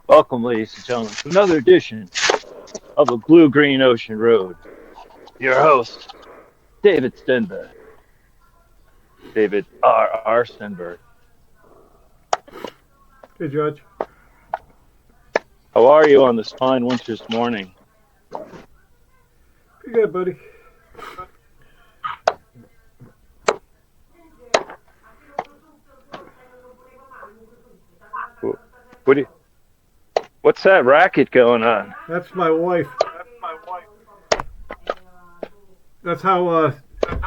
Welcome, ladies and gentlemen, to another edition of the Blue Green Ocean Road. Your host, David Stenberg. David R. Stenberg. Hey, Judge. How are you on this fine winter's morning? Pretty good, buddy. What do you, what's that racket going on? That's my wife. That's how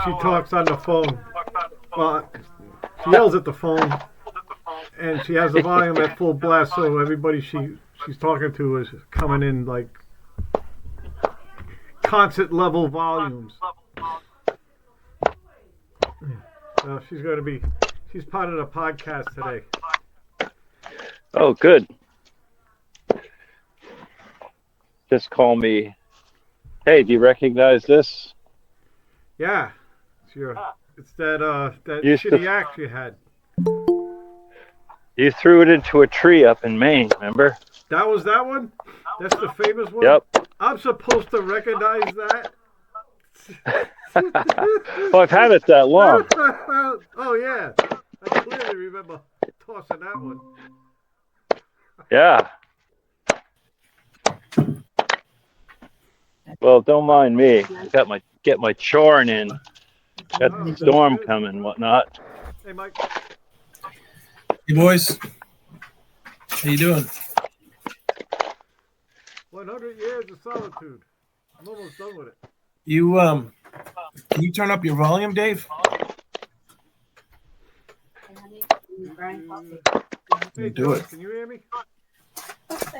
she talks on the phone. Well, she yells at the phone, and she has the volume at full blast, so everybody she's talking to is coming in like concert level volumes. She's part of the podcast today. Oh, good. Just call me. Hey, do you recognize this? Yeah, it's that Used shitty to- act you had. You threw it into a tree up in Maine, remember? That was that one? That's the famous one? Yep. I'm supposed to recognize that? Well, I've had it that long. Oh, yeah. I clearly remember tossing that one. Yeah. Well, don't mind me. I got get my choring in. Got the storm coming and whatnot. Hey, Mike. Hey boys, how you doing? 100 years of solitude. I'm almost done with it. You can you turn up your volume, Dave? Hey, Do George, it. can you hear me?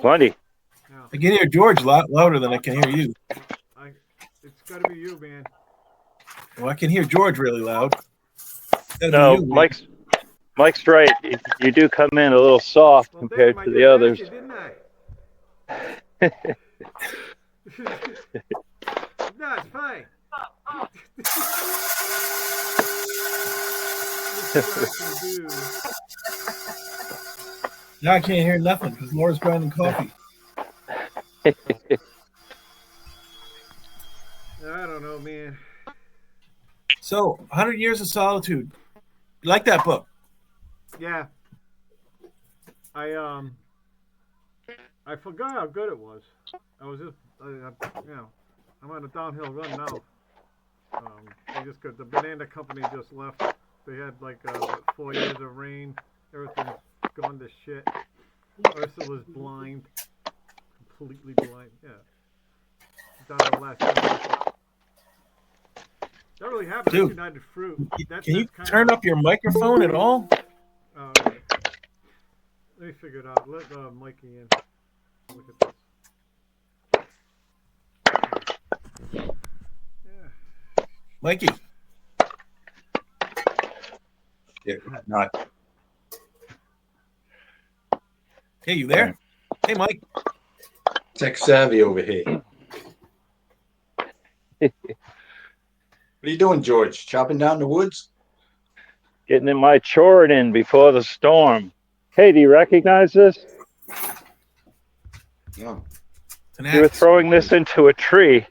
Plenty. No. I can hear George a lot louder than I can hear you. It's got to be you, man. Well, I can hear George really loud. Gotta No, be you, man. Mike's right. You do come in a little soft Well, compared damn, to I the did others. mention, didn't I? No, it's fine. Now I can't hear nothing because Laura's grinding coffee. I don't know, man. So, 100 Years of Solitude. You like that book? Yeah. I forgot how good it was. I was just, I'm on a downhill run now. The banana company just left. They had like 4 years of rain. Everything's gone to shit. Ursula's blind. Completely blind. Yeah. Down to the last year. That really happened at Dude, United Fruit. Can you turn up your microphone at all? Let me figure it out. Let Mikey in. Look at this. Yeah. Mikey. Yeah, not. Hey, you there? Hey, Mike. Tech savvy over here. What are you doing, George? Chopping down the woods? Getting in my choring in before the storm. Hey, do you recognize this? No. It's an You were axe. throwing this into a tree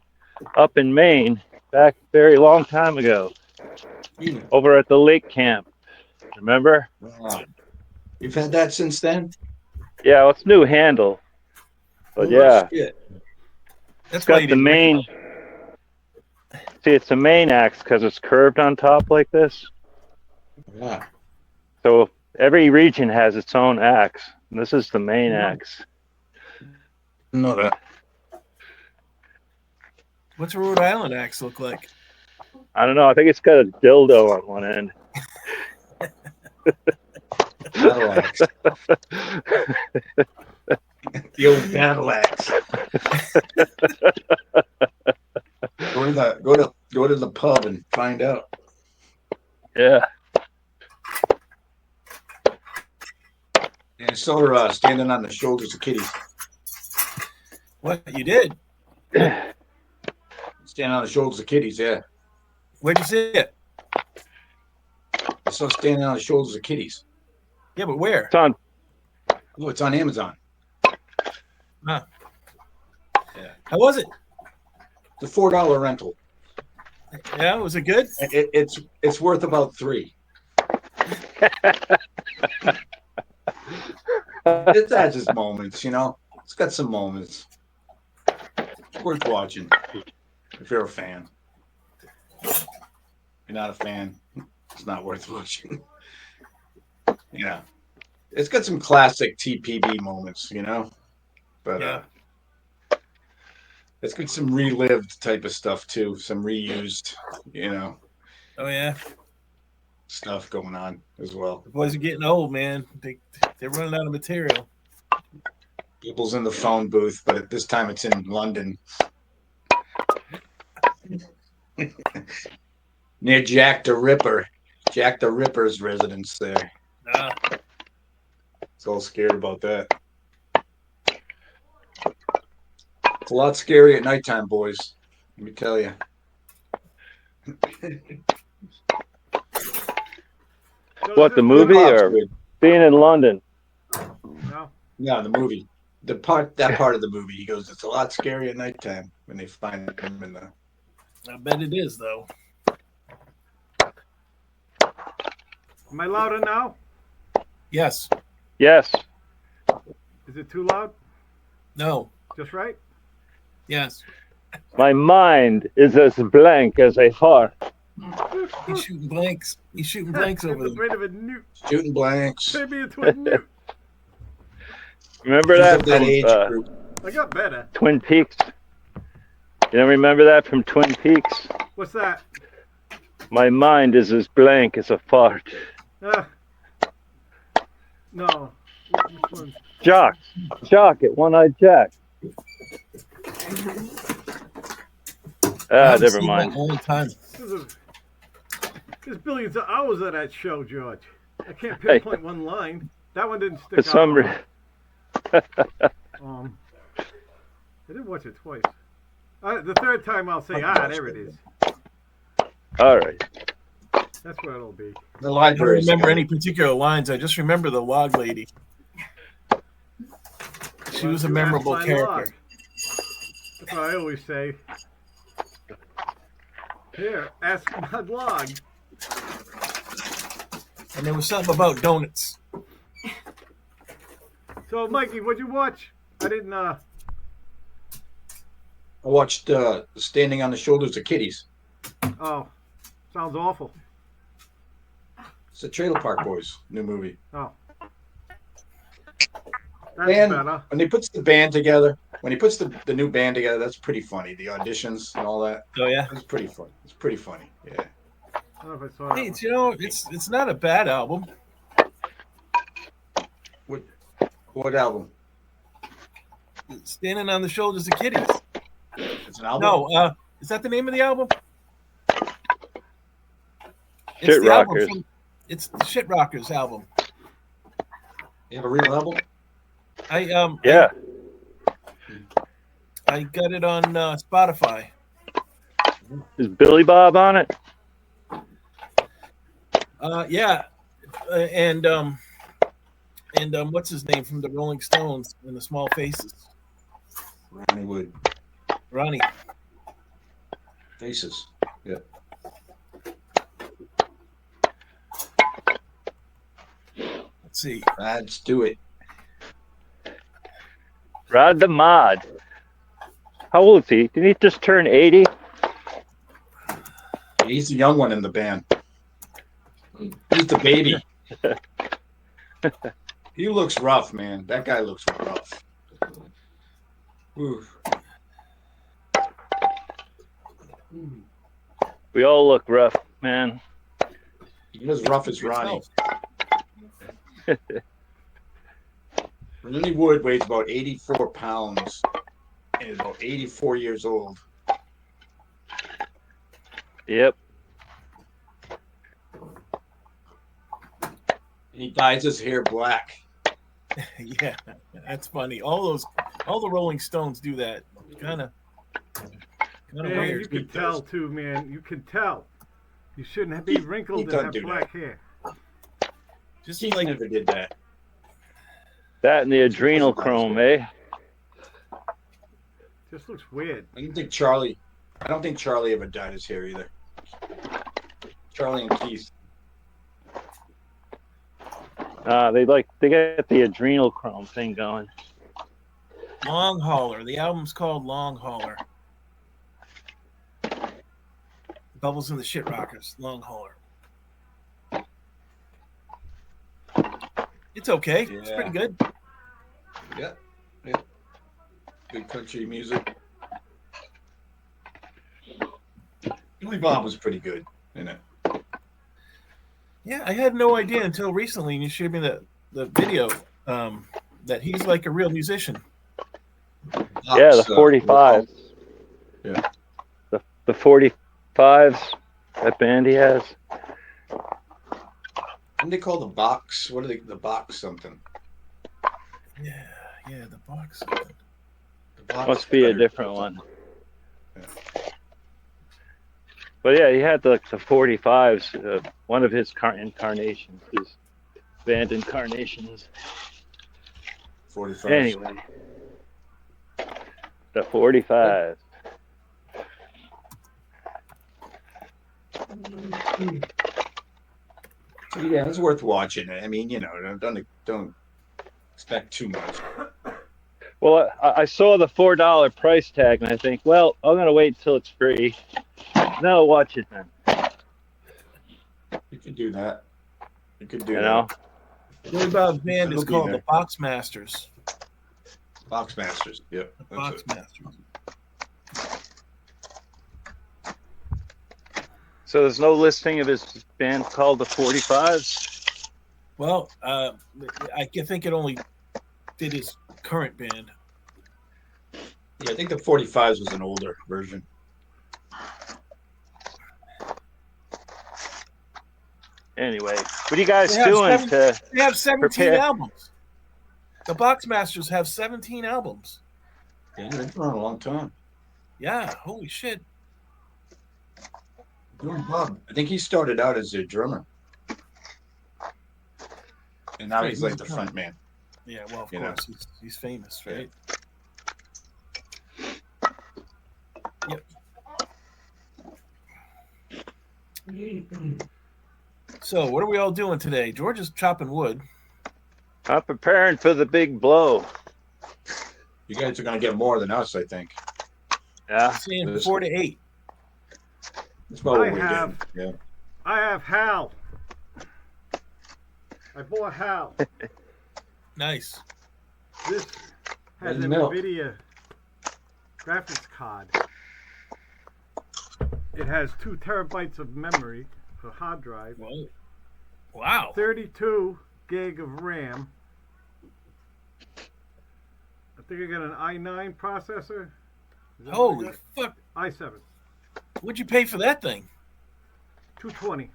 up in Maine back a very long time ago over at the lake camp. Remember? You've had that since then? Yeah, well, it's new handle. But Oh, yeah, shit. That's it's why got you the didn't main. See, it's a main axe because it's curved on top like this. Yeah. So every region has its own axe. And this is the main axe. Know that. What's a Rhode Island axe look like? I don't know. I think it's got a dildo on one end. Battle axe. The old battle axe. Go to the pub and find out. Yeah. And so standing on the shoulders of kitties. What you did? Standing on the shoulders of kitties, yeah. Where'd you see it? I saw standing on the shoulders of kitties. Yeah, but where? It's on Oh, it's on Amazon. Huh. Yeah. How was it? It's a $4 rental. Yeah, was it good? It's worth about $3. It has its moments, you know. It's got some moments. It's worth watching if you're a fan. If you're not a fan, it's not worth watching. Yeah. It's got some classic TPB moments, you know. But Yeah. it's got some relived type of stuff too, some reused, you know, Oh yeah. stuff going on as well. The boys are getting old, man. They're running out of material. People's in the phone booth, but at this time it's in London. Near Jack the Ripper. Jack the Ripper's residence there. Ah, It's all scared about that. It's a lot scary at nighttime, boys. Let me tell you. So What, is the this movie Bob's or good. being in London? No. Yeah, the movie. That part of the movie. He goes, it's a lot scary at nighttime when they find him in the. I bet it is though. Am I louder now? Yes. Yes. Is it too loud? No. Just right? Yes. My mind is as blank as a heart. He's shooting blanks. He's shooting blanks over It's a there. bit of a newt. Shooting blanks. Maybe it's with newt. Remember He's that of that from age group. I got better. Twin Peaks? You don't remember that from Twin Peaks? What's that? My mind is as blank as a fart. No. Which one? Jock it, one-eyed Jack. I Ah, haven't never seen mind. that in a long time. There's billions of hours of that show, George. I can't pinpoint one line. That one didn't stick For some out. reason. I did watch it twice. The third time I'll say, there it is. All right. That's where it'll be. The I don't library. remember any particular lines. I just remember the log lady. She was a You memorable asked my log. character. That's what I always say. Here, ask my log. And there was something about donuts. So, Mikey, what'd you watch? I didn't, I watched Standing on the Shoulders of Kitties. oh, sounds awful. It's the Trailer Park Boys new movie. Oh. That's Man, better. when he puts the band together, when he puts the new band together, that's pretty funny. The auditions and all that. Oh yeah. It's pretty fun. It's pretty funny. Yeah. I don't know if I saw Hey, that it's, you know, it's not a bad album. What album? Standing on the Shoulders of Kitties. It's an album. No, is that the name of the album? It's Shit the album Rockers. it's the Shit Rockers album. You have a real album? Yeah. I got it on Spotify. Is Billy Bob on it? Yeah, and what's his name from the Rolling Stones and the Small Faces? Ronnie Wood. Ronnie. Faces. Yeah. Let's see. Let's do it. Rod the Mod. How old is he? Did he just turn 80? He's the young one in the band. He's the baby. He looks rough, man. That guy looks rough. Oof. We all look rough, man. He's as rough as Ronnie. Ronnie Wood weighs about 84 pounds and is about 84 years old. Yep. He dyes his hair black. Yeah, that's funny. All the Rolling Stones do that. Kind of Man, weird. you can tell, too, man. You can tell. You shouldn't be wrinkled and doesn't have do black hair. Just Keith like never did that. That and the adrenochrome, eh? Just looks weird. I don't think Charlie ever dyed his hair either. Charlie and Keith. They get the adrenochrome thing going. Long Hauler. The album's called Long Hauler. Bubbles in the Shit Rockers. Long Hauler. It's okay. It's pretty good. Yeah. Good country music. Billy Bob was pretty good in it. Yeah, I had no idea until recently, and you showed me the video that he's like a real musician. Yeah, the 45s. Yeah. The 45s, that band he has. What do they call the box? What are they? The box something. Yeah, the box. The box Must be a different one. But yeah, he had the 45s. One of his incarnations, his band incarnations. 45. Anyway, the 45s. So yeah, it's worth watching. I mean, don't expect too much. Well, I saw the $4 price tag, and I think, well, I'm gonna wait until it's free. No, I'll watch it then. You could do that. You could do You know, that. Billy Bob's band is It'll be called there. the Box Masters. Box Masters. Yep. The That's Box it. Masters. so there's no listing of his band called the 45s. Well, I think it only did his current band. Yeah, I think the 45s was an older version. Anyway, what are you guys They have doing to They have 17 prepare? albums. The Box Masters have 17 albums. Yeah, they've been around a long time. Yeah, holy shit. Billy Bob. I think he started out as a drummer. And now Right, he's like he's the a front man. Yeah, well, of You know. course. He's famous, right? Yep. So, what are we all doing today? George is chopping wood. I'm preparing for the big blow. You guys are going to get more than us, I think. Yeah. Saying Listen. 4 to 8. That's about what I we're have- doing. Yeah. I have Hal. I bought Hal. Nice. This has And an milk. NVIDIA graphics card. It has 2 terabytes of memory for hard drive, Well, wow. 32 gig of RAM. I think I got an i9 processor. Is that what I Holy got? fuck. i7, What'd you pay for that thing? 220.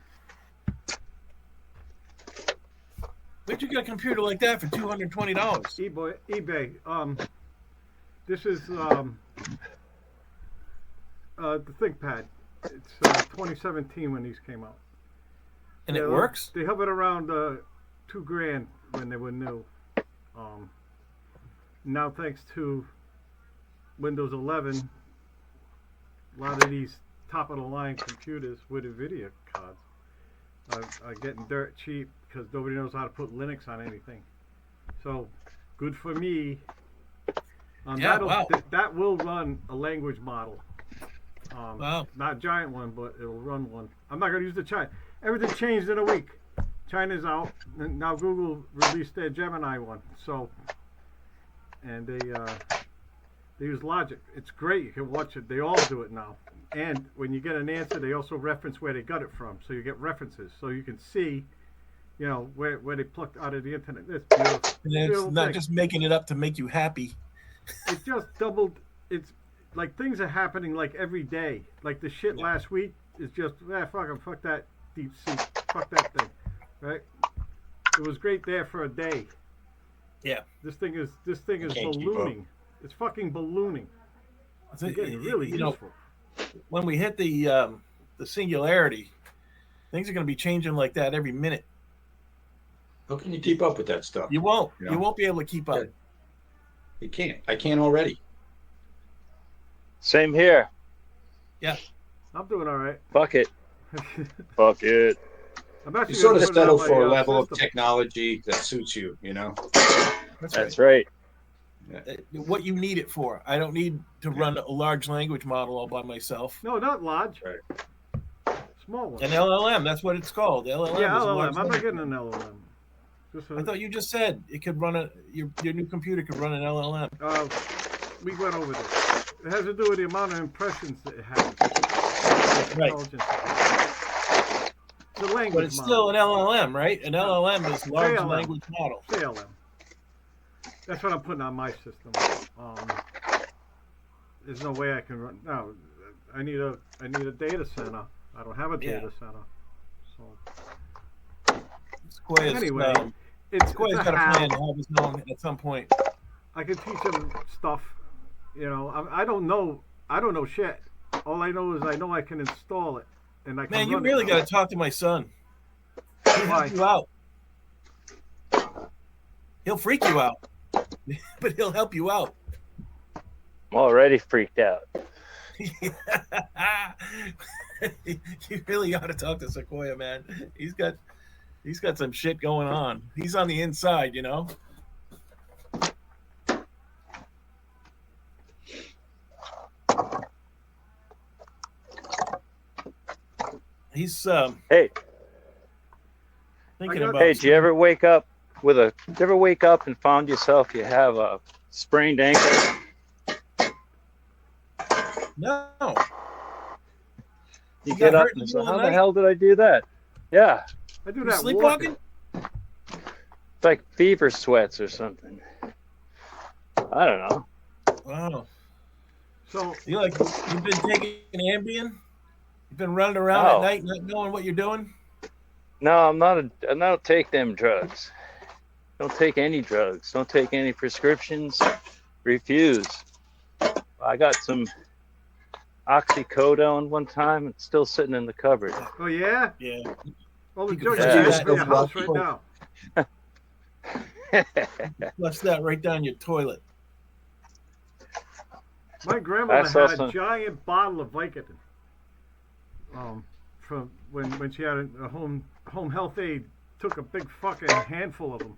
Where'd you get a computer like that for $220? eBay. This is the ThinkPad. It's 2017 when these came out. And it works? They hovered around $2,000 when they were new. Now, thanks to Windows 11, a lot of these top of the line computers with NVIDIA cards are getting dirt cheap because nobody knows how to put Linux on anything. So, good for me. Yeah, wow. That will run a language model. Wow. Not a giant one, but it'll run one. I'm not going to use the China. Everything changed in a week. China's out, and now Google released their Gemini one. So, and they use Logic. It's great. You can watch it. They all do it now. And when you get an answer, they also reference where they got it from. So you get references. So you can see, where they plucked out of the internet. It's beautiful. And it's Beautiful not thing. just making it up to make you happy. It just doubled. It's like things are happening like every day. Like the shit last week is just fuck 'em, fuck that deep sea, fuck that thing, right? It was great there for a day. Yeah. This thing is Can't keep up. ballooning. It's fucking ballooning. It's getting really useful. When we hit the singularity, things are going to be changing like that every minute. How can you keep up with that stuff? You won't. Yeah. You won't be able to keep up. Yeah. You can't. I can't already. Same here. I'm doing all right. Fuck it. Fuck it. I'm actually You sort of gonna put it on settle my, for a level of system. technology that suits you, you know? That's right. What you need it for. I don't need to run a large language model all by myself. No, not large. Right. Small one. An LLM, that's what it's called. LLM Yeah, is a large LLM. I'm not language getting an model. LLM. Just I thought you just said it could run your new computer could run an LLM. we went over this. It has to do with the amount of impressions that it has. Right. Intelligence. It's a language But it's still an LLM, right? An LLM is large LLM. language model. LLM. That's what I'm putting on my system. There's no way I can run. No, I need a data center. I don't have a data center. So Sequoia's, anyway, it's Sequoia's a got a how. plan to have his own at some point. I can teach them stuff. You know, I don't know. I don't know shit. All I know is I know I can install it, and I can. Man, you run really it. got to talk to my son. He'll Why? help you out. He'll freak you out, but he'll help you out. I'm already freaked out. You really ought to talk to Sequoia, man. He's got some shit going on. He's on the inside, you know. He's Hey, thinking I got- about. hey, did you ever wake up and found yourself you have a sprained ankle? No. You You get got up hurt in and the say, middle of how the the night? hell did I do that? Yeah, I do You that sleepwalking? walking. it's like fever sweats or something. I don't know. Wow. So You've been taking Ambien? You've been running around No. at night not knowing what you're doing? No, I'm not. I don't take them drugs. Don't take any drugs. Don't take any prescriptions. Refuse. I got some oxycodone one time. It's still sitting in the cupboard. oh yeah. Yeah. Well, the You can judge flush is that in your stuff house right out. now. Flush that right down your toilet. My grandmother I saw had a some- giant bottle of Vicodin. From when she had a home health aide took a big fucking handful of them.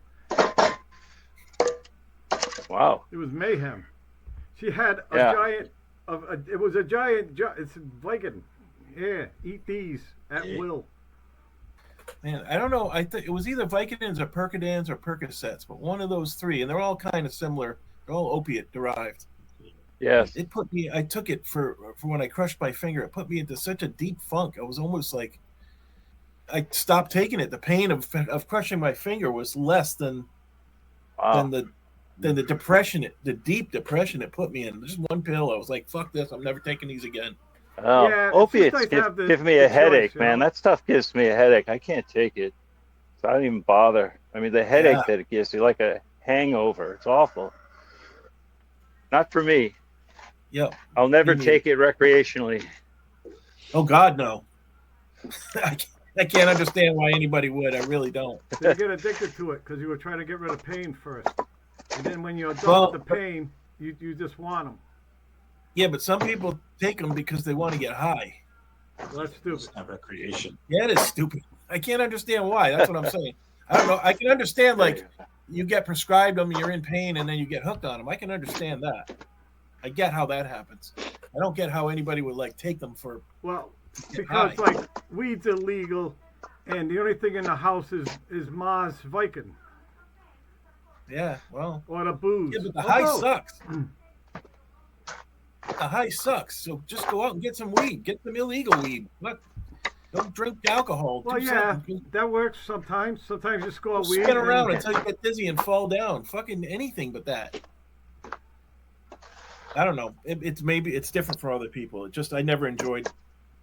Wow. It was mayhem. She had a Yeah. giant it was a giant. It's Vicodin. Yeah, eat these at Yeah. will. Man, I don't know. I think it was either Vicodins or Percodins or Percocets, but one of those three, and they're all kind of similar. They're all opiate derived. Yes. It put me. I took it for when I crushed my finger. It put me into such a deep funk. I was almost like I stopped taking it. The pain of crushing my finger was less than Wow. the depression. The deep depression it put me in. Just one pill. I was like, "Fuck this! I'm never taking these again." Oh, Yeah, it's just opiates nice to have give the- me the a headache, choice, you man. know? That stuff gives me a headache. I can't take it. So I don't even bother. I mean, the headache Yeah. that it gives you, like a hangover. It's awful. Not for me. Yep. I'll never Me take it recreationally. Oh God, no. I can't understand why anybody would. I really don't. So you get addicted to it because you were trying to get rid of pain first, and then when you're done Well- with the pain, you just want them. Yeah, but some people take them because they want to get high. Well, that's stupid. It's not recreation. Yeah, it is stupid. I can't understand why. That's what I'm saying. I don't know. I can understand like you get prescribed them, you're in pain, and then you get hooked on them. I can understand that. I get how that happens. I don't get how anybody would like take them for. Well, get because high. like weed's illegal, and the only thing in the house is Ma's Vicodin Yeah, well, or the booze. yeah, but the Oh, high no. sucks. The high sucks. So just go out and get some weed. Get some illegal weed. Don't drink alcohol. Well, Do yeah, something. that works sometimes. Sometimes you score weed. Spin around and- until you get dizzy and fall down. Fucking anything but that. I don't know. It's different for other people. It just I never enjoyed.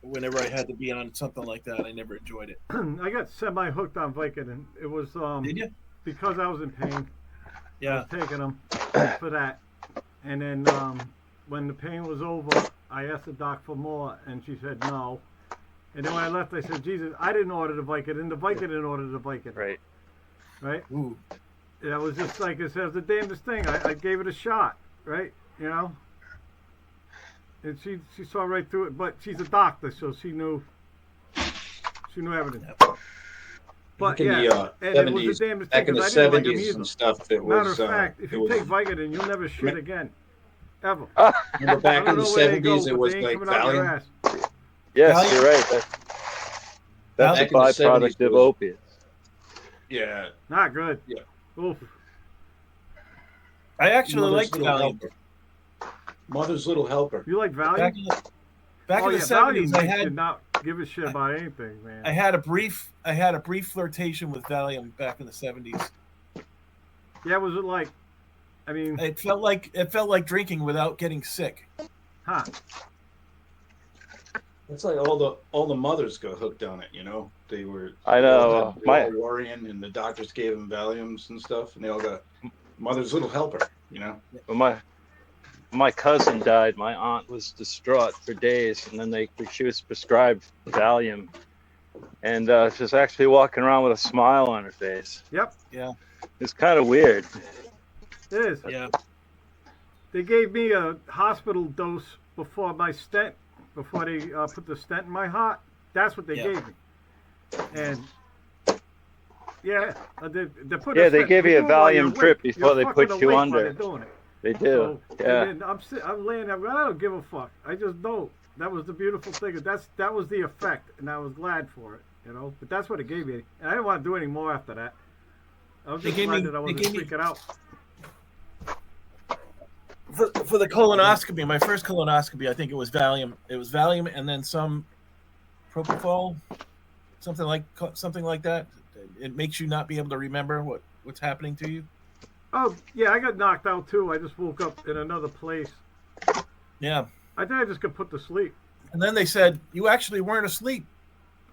Whenever I had to be on something like that, I never enjoyed it. I got semi-hooked on Vicodin. It was Did you? because I was in pain. I Yeah. was taking them for that, and then when the pain was over, I asked the doc for more, and she said no. And then when I left, I said, Jesus, I didn't order the Vicodin. The Vicodin ordered the Vicodin. Right. right? Ooh. That was just like it says the damnedest thing. I gave it a shot, right? You know. And she saw right through it, but she's a doctor, so she knew everything. But Back in yeah, the and it was 70s, the damnedest back thing in the 'cause I didn't like him 70s either. and stuff, it Matter was. of fact, if It you was. take Vicodin, you'll never shit again, ever. Remember back I in don't the know where they go, 70s, it but was they ain't like coming out your Valium. ass. Yes, Valium? you're right. That's a Back in the 70s, byproduct it of was- opiates. Yeah. Not good. Yeah. Oof. I actually Mother's like Little Valium. Helper. Mother's Little Helper. You like Valium? Back Oh, in yeah, the Valium 70s, I makes you had not give a shit about anything, man. I had a brief flirtation with Valium back in the 70s. Yeah, was it like? I mean, It felt like drinking without getting sick. huh? It's like all the mothers got hooked on it. You know, they were. I they all know, had- they were all worrying, and the doctors gave them Valiums and stuff, and they all got Mother's Little Helper. You know. When my cousin died, my aunt was distraught for days, and then she was prescribed Valium, and she was actually walking around with a smile on her face. Yep, Yeah. It's kind of weird. it is. Yeah. They gave me a hospital dose before my stent, before they put the stent in my heart. That's what they Yeah. gave me. And yeah, they put. Yeah, a they stent. give They you a do it while you're Valium drip awake. before You're they fucking put you awake while under. they're doing it. They do. So, Yeah. and then I'm laying there. I don't give a fuck. I just don't. That was the beautiful thing. That was the effect, and I was glad for it. You know, but that's what it gave me, and I didn't want to do any more after that. I was They just gave glad me- that I they wasn't gave me- freaking out. For the colonoscopy, my first colonoscopy, I think it was Valium. It was Valium and then some propofol, something like that. It makes you not be able to remember what's happening to you. Oh yeah, I got knocked out too. I just woke up in another place. Yeah. I think I just got put to sleep. And then they said you actually weren't asleep.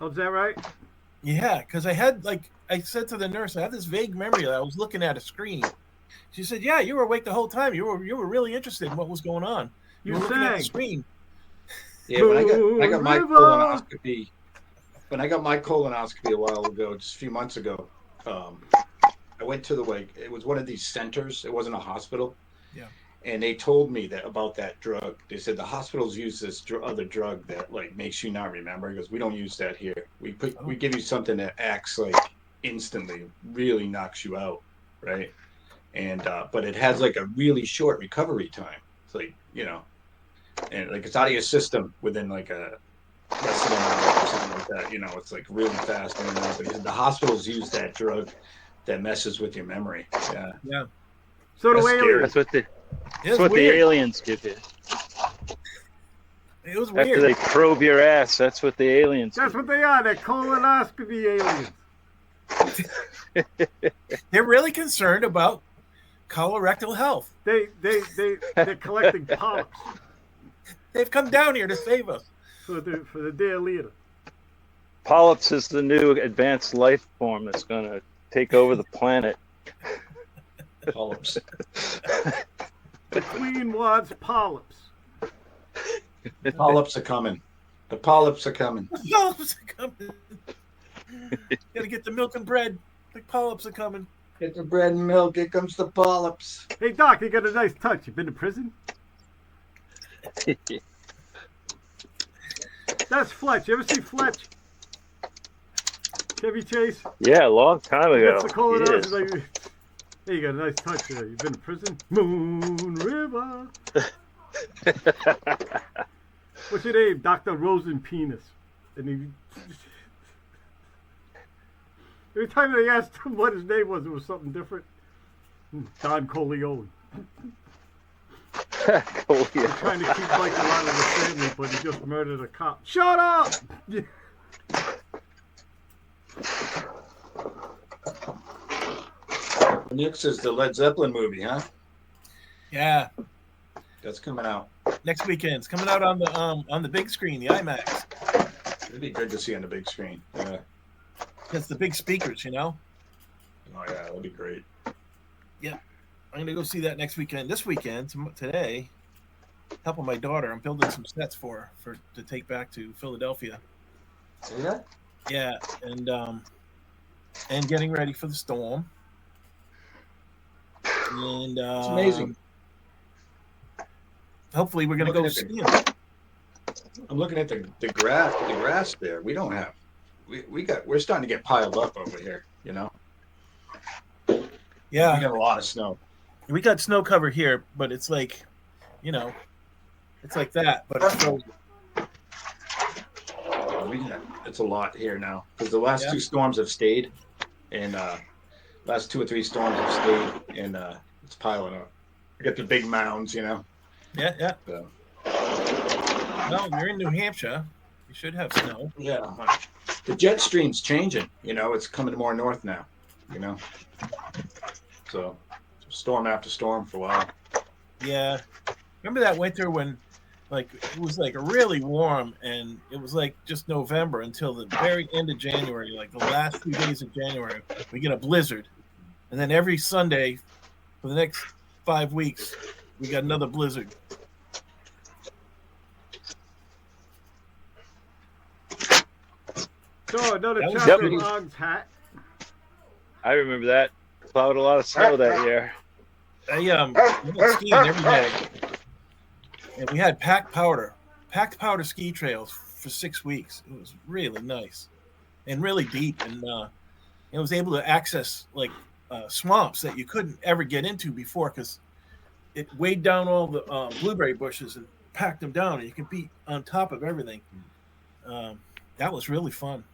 Oh, is that right? Yeah, because I said to the nurse, I had this vague memory that I was looking at a screen. She said, "Yeah, you were awake the whole time. You were really interested in what was going on. You You were looking at the sang. screen." Yeah, when I got my River. colonoscopy, a while ago, just a few months ago, I went to it was one of these centers. It wasn't a hospital. Yeah. And they told me about that drug. They said the hospitals use this other drug that like makes you not remember, because we don't use that here. We give you something that acts like instantly, really knocks you out, right? And but it has like a really short recovery time. It's like, you know, and like it's out of your system within like a less than an hour or something like that. You know, it's like really fast. But the hospitals use that drug that messes with your memory. Yeah. Yeah. So do That's scary. aliens. That's what the aliens give you. It was After weird. they probe your ass, that's what the aliens That's do. what they are. They're colonoscopy aliens. They're really concerned about colorectal health. They're collecting polyps They've come down here to save us. for the dear leader. Polyps is the new advanced life form that's going to take over the planet. Polyps. The Queen wants polyps. Polyps are coming. The polyps are coming. Polyps are coming. Gotta get the milk and bread. The polyps are coming. Get the bread and milk. Here comes the polyps. Hey Doc, you got a nice touch. You been to prison? That's Fletch. You ever see Fletch? Chevy Chase? Yeah, a long time ago. That's the colonoscopy. Yes. Like, hey, you got a nice touch there. You been to prison? Moon River. What's your name? Dr. Rosen Penis. And he... Every time they asked him what his name was, it was something different. Don Corleone. Cool, He's yeah. trying to keep Michael out of the family, but he just murdered a cop. Shut up! Yeah. Next is the Led Zeppelin movie, huh? Yeah, That's coming out. next weekend. It's coming out on the big screen, the IMAX. It'd be good to see on the big screen. Yeah. It's the big speakers, you know. Oh yeah, that'd be great. I'm gonna go see that next weekend. This weekend, today, helping my daughter. I'm building some sets for to take back to Philadelphia. See that? Yeah, and getting ready for the storm. and It's amazing. hopefully we're gonna go Looking skiing. I'm looking at the grass there. We don't have. We're starting to get piled up over here. You know. We Yeah, got a lot of snow. we got snow cover here, but it's like, it's like that, but it's frozen. It's a lot here now because the last Yeah. two storms have stayed, and last 2 or 3 storms have stayed, and it's piling up. We got the big mounds, you know. Yeah. So, Well, you're in New Hampshire. You should have snow. yeah, the jet stream's changing. You know, it's coming more north now. You know, so storm after storm for a while. Yeah. Remember that winter when, like, it was like really warm, and it was like just November until the very end of January, like the last few days of January, we get a blizzard, and then every Sunday for the next 5 weeks, we got another blizzard. So another That was- chapter Yep. of Og's hat. I remember that. Plowed a lot of snow that year. I we went skiing every day, and we had packed powder ski trails for 6 weeks. It was really nice and really deep, and it was able to access like swamps that you couldn't ever get into before because it weighed down all the blueberry bushes and packed them down, and you could be on top of everything. That was really fun.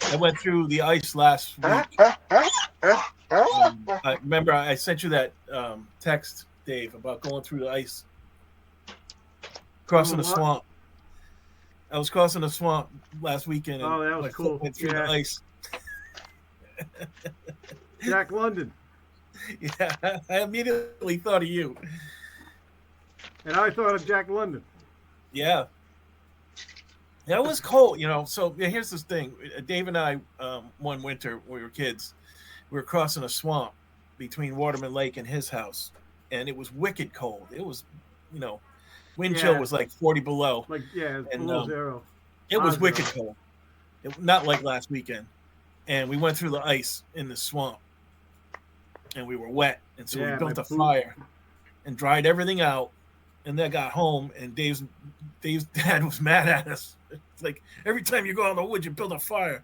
I went through the ice last week. I remember I sent you that text, Dave, about going through the ice, crossing the What? swamp. I was crossing the swamp last weekend, and Oh, that was my foot cool. went through Yeah. the ice. Jack London. Yeah, I immediately thought of you. And I thought of Jack London. Yeah. That was cold, So yeah, here's this thing. Dave and I, one winter when we were kids, we were crossing a swamp between Waterman Lake and his house, and it was wicked cold. It was, wind chill Yeah. was like 40 below. Like, yeah, it's And, below zero. It was Odd wicked zero. cold. Not like last weekend. And we went through the ice in the swamp, and we were wet, and so Yeah, we built my a boot- fire and dried everything out. And then got home, and Dave's dad was mad at us. It's like every time you go out in the woods, you build a fire.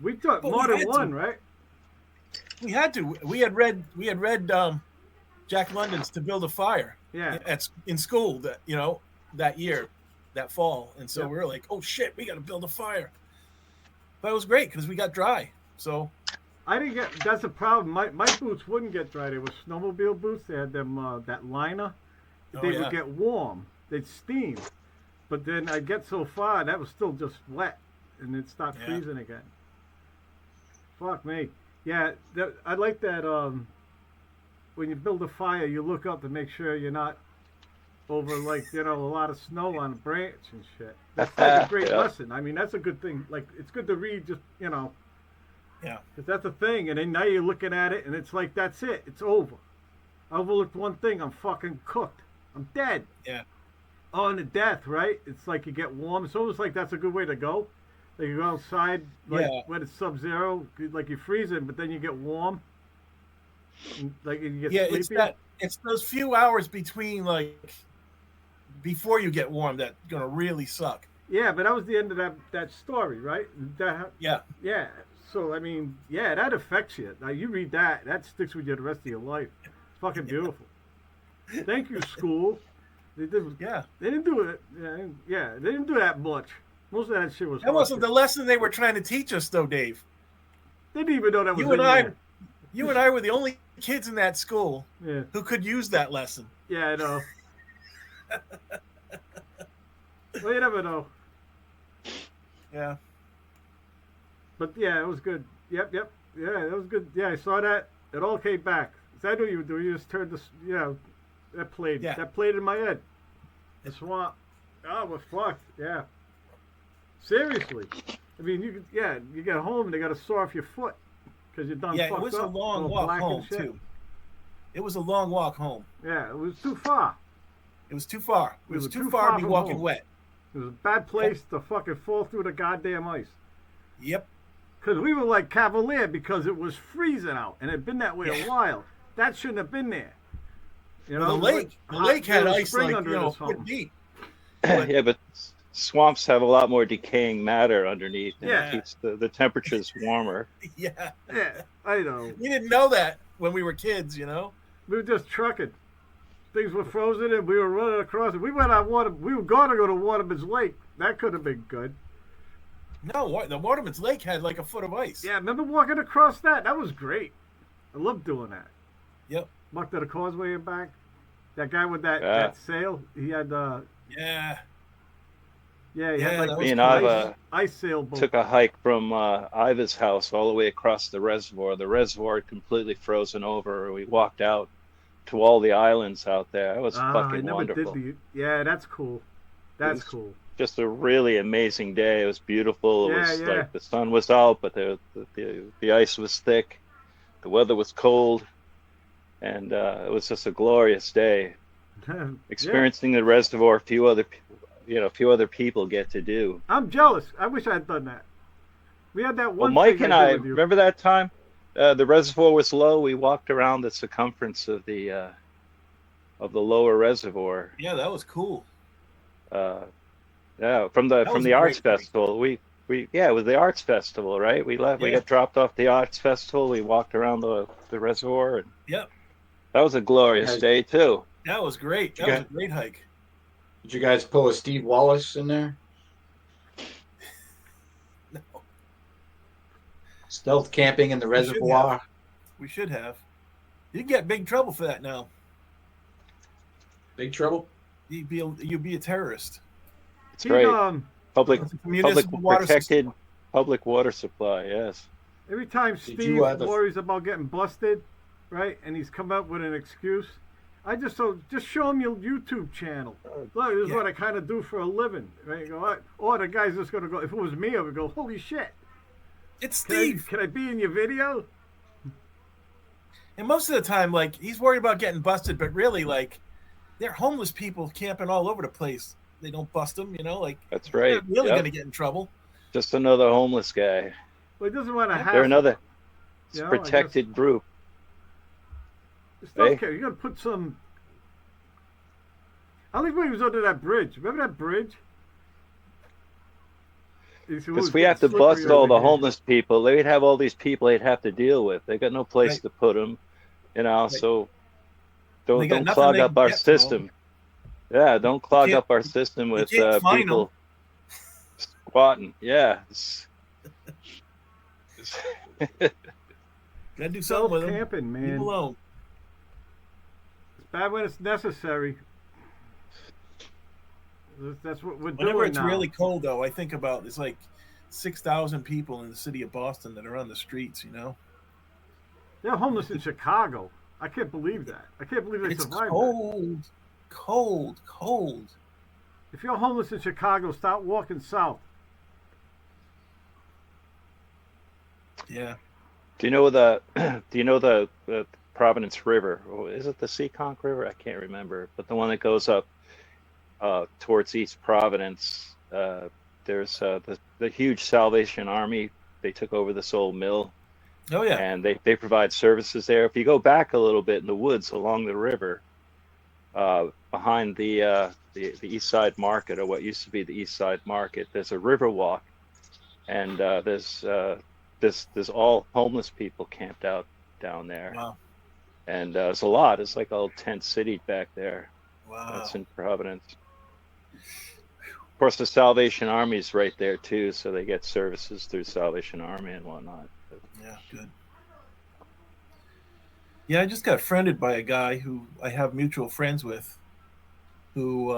We took But we more than had one, to. right? We had to. We had read Jack London's To Build a Fire Yeah. in school that year, that fall, and so Yeah. we were like, oh shit, we got to build a fire. But it was great because we got dry. So I didn't get. That's the problem. My boots wouldn't get dry. They were snowmobile boots. They had them that liner. Oh, They yeah. would get warm. They'd steam. But then I'd get so far, and that was still just wet, and it'd start Yeah. freezing again. Fuck me. Yeah, I like that. When you build a fire, you look up to make sure you're not over a lot of snow on a branch and shit. That's like a great Yeah. lesson. I mean, that's a good thing. Like, it's good to read, just Yeah. because that's a thing. And then now you're looking at it, and it's like, that's it. It's over. I overlooked one thing. I'm fucking cooked. I'm dead. Yeah. On to death, right? It's like you get warm. It's almost like that's a good way to go. Like you go outside, like Yeah. when it's sub-zero, like you're freezing, but then you get warm. And, like you get Yeah, sleepy. it's those few hours between before you get warm that gonna really suck. Yeah, but that was the end of that story, right? Yeah. Yeah. So I mean, yeah, that affects you. Now you read that sticks with you the rest of your life. It's fucking beautiful. Thank you, school. They did. Yeah. They didn't do it. Yeah, they didn't do that much. Most of that shit was. That wasn't the horseshit. lesson they were trying to teach us, though, Dave. They didn't even know that was You in and I, there. you and I were the only kids in that school Yeah, who could use that lesson. yeah, I know. Well, you never know. Yeah. But yeah, it was good. Yep. Yeah, it was good. Yeah, I saw that. It all came back. So I knew you would do. You just turned this. That played. Yeah. That played in my head. The swamp. Oh, we're fucked. Yeah. Seriously. I mean, you get home and they got to saw off your foot because you're done. Yeah, it fucked was a up, long all walk black and home shit. too. It was a long walk home. Yeah, it was too far. It was too far. It We was were too too far far to be from walking home. wet. It was a bad place to fucking fall through the goddamn ice. Yep. Because we were like cavalier because it was freezing out and it had been that way Yeah. a while. That shouldn't have been there. You know, Well, the lake had there was ice spring like, under you it know, or a foot something. deep. Yeah, but swamps have a lot more decaying matter underneath, and Yeah. it keeps the temperatures warmer. Yeah. Yeah, I know. We didn't know that when we were kids, you know? We were just trucking. Things were frozen and we were running across it. We went on water. We were going to go to Waterman's Lake. That could have been good. No, the Waterman's Lake had like a foot of ice. Yeah, remember walking across that? That was great. I loved doing that. Yep. Walked to the causeway and back. That guy with that, Yeah. that sail, he had Yeah. he Yeah, had like that Me was and cool. Iva ice sailboat. took a hike from Iva's house all the way across the reservoir. The reservoir had completely frozen over. We walked out to all the islands out there. It was I fucking never wonderful. did the. Yeah, that's cool. That's was- cool. Just a really amazing day. It was beautiful. It Yeah, was yeah. like the sun was out, but the ice was thick. The weather was cold, and it was just a glorious day. Experiencing the reservoir, a few other people get to do. I'm jealous. I wish I had done that. We had that Well, one. Mike thing and I I did with you. remember that time. The reservoir was low. We walked around the circumference of the lower reservoir. Yeah, that was cool. Yeah, from the was a arts great night. festival. We it was the arts festival, right? We left. We Yeah. got dropped off the arts festival. We walked around the reservoir, and Yep. that was a glorious Yeah. day too. That was great. That Okay. was a great hike. Did you guys pull a Steve Wallace in there? No, Stealth camping in the We should reservoir. we should have. You'd get big trouble for that now. Big trouble. You'd be a terrorist. It's He, great. Public Public Municipal water protected public water supply. Yes. every time Did Steve you, the- worries about getting busted, right, and he's come up with an excuse, I just show him your YouTube channel. Look, this is Yeah. what I kind of do for a living. Right? You go, "What?" Or the guy's just gonna go. If it was me, I would go, "Holy shit! It's Can Steve. I be in your video?" And most of the time, like, he's worried about getting busted, but really, like, they're homeless people camping all over the place. They don't bust them, you know, like, That's they're right. really Yep. going to get in trouble. Just another homeless guy. Well, he doesn't want to have. They're another You know, I guess- protected group. It's Hey. okay. You gotta put some. I think when he was under that bridge. Remember that bridge? Because we have to bust all the homeless people. They'd have all these people they'd have to deal with. They got no place Right. to put them, you know. Right. So They don't got don't nothing clog they up can our get to 'em. system. Yeah, don't clog can't- up our system with can't fine 'em. people squatting. Yeah. Got to do something with them. camping, Leave man. 'em alone. It's bad when it's necessary. That's what we're Whenever doing it's now. really cold, though, I think about there's like 6,000 people in the city of Boston that are on the streets, you know? They're homeless in Chicago. I can't believe that. I can't believe they It's survived that. cold, cold, cold. If you're homeless in Chicago, start walking south. Yeah. Do you know the Providence River? Or is it the Seekonk River? I can't remember, but the one that goes up towards East Providence. There's the huge Salvation Army. They took over this old mill, Oh, yeah. and they provide services there. If you go back a little bit in the woods along the river, behind the East Side Market, or what used to be the East Side Market, there's a river walk, and there's all homeless people camped out down there. Wow. And there's a lot. It's like a little tent city back there. Wow. That's in Providence. Of course, the Salvation Army's right there too, so they get services through Salvation Army and whatnot. Yeah, good. Yeah, I just got friended by a guy who I have mutual friends with, who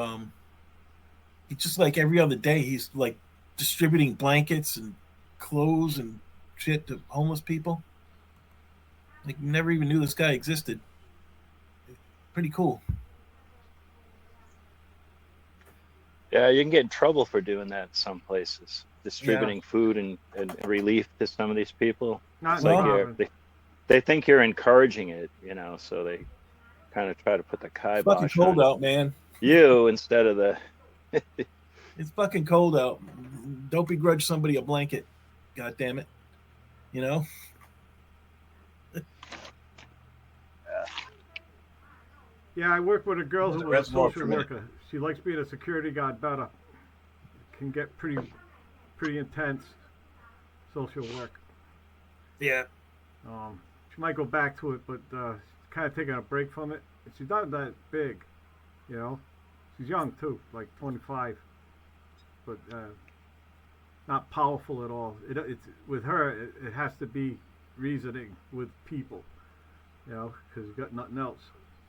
he just like every other day he's like distributing blankets and clothes and shit to homeless people. Like never even knew this guy existed. Pretty cool. Yeah, you can get in trouble for doing that in some places, distributing food and relief to some of these people. Not It's in like Providence. they think you're encouraging it, you know, so they kind of try to put the It's fucking kibosh cold on out, man. you instead of the. It's fucking cold out. Don't begrudge somebody a blanket. God damn it. You know? Yeah, I work with a girl who The was a reservoir social permit. worker. She likes being a security guard better. Can get pretty intense social work. Yeah. She might go back to it, but kind of taking a break from it. She's not that big, you know. She's young too, like 25, but not powerful at all. It's with her. It has to be reasoning with people, you know, because you got nothing else.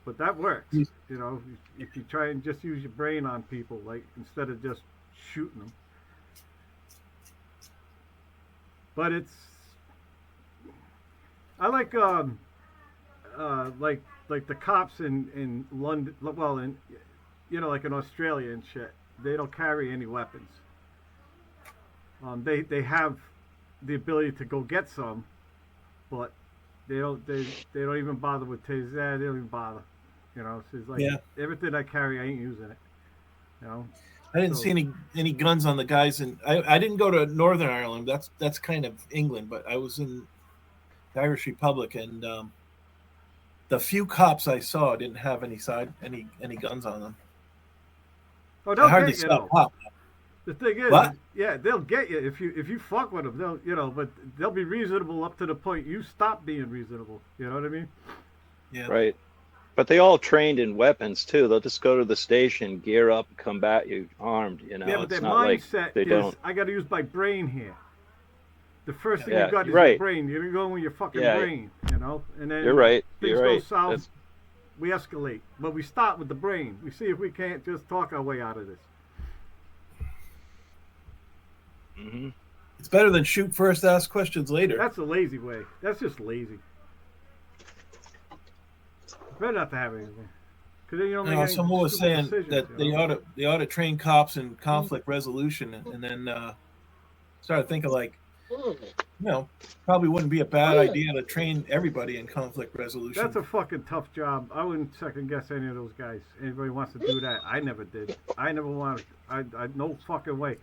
But that works, you know. If you try and just use your brain on people, like instead of just shooting them. But I like like the cops in London, well, in you know, like in Australia and shit. They don't carry any weapons. They have the ability to go get some, but they don't even bother with tasers. They don't even bother. You know, so it's like everything I carry, I ain't using it. You know. I didn't see any guns on the guys, and I didn't go to Northern Ireland. That's kind of England, but I was in the Irish Republic, and the few cops I saw didn't have any guns on them. Oh, I they'll hardly get you saw though. cop. The thing is, What? yeah, they'll get you if you fuck with them. They'll, you know, but they'll be reasonable up to the point you stop being reasonable. You know what I mean? Yeah. Right. But they all trained in weapons too. They'll just go to the station, gear up, and come back you armed. You know, Yeah, but it's their not like mindset they is, don't. I got to use my brain here. The first thing Yeah, you got is right. your brain. You're going with your fucking Yeah. brain, you know. And then You're right. things You're go right. south. That's- We escalate, but we start with the brain. We see if we can't just talk our way out of this. Mhm. It's better than shoot first, ask questions later. That's a lazy way. That's just lazy. Better not to have anything, because then you don't make any Someone was stupid saying decisions, that you know? they ought to train cops in conflict resolution, and then started thinking like, probably wouldn't be a bad idea to train everybody in conflict resolution. That's a fucking tough job. I wouldn't second guess any of those guys. Anybody wants to do that? I never did. I never wanted. I no fucking way.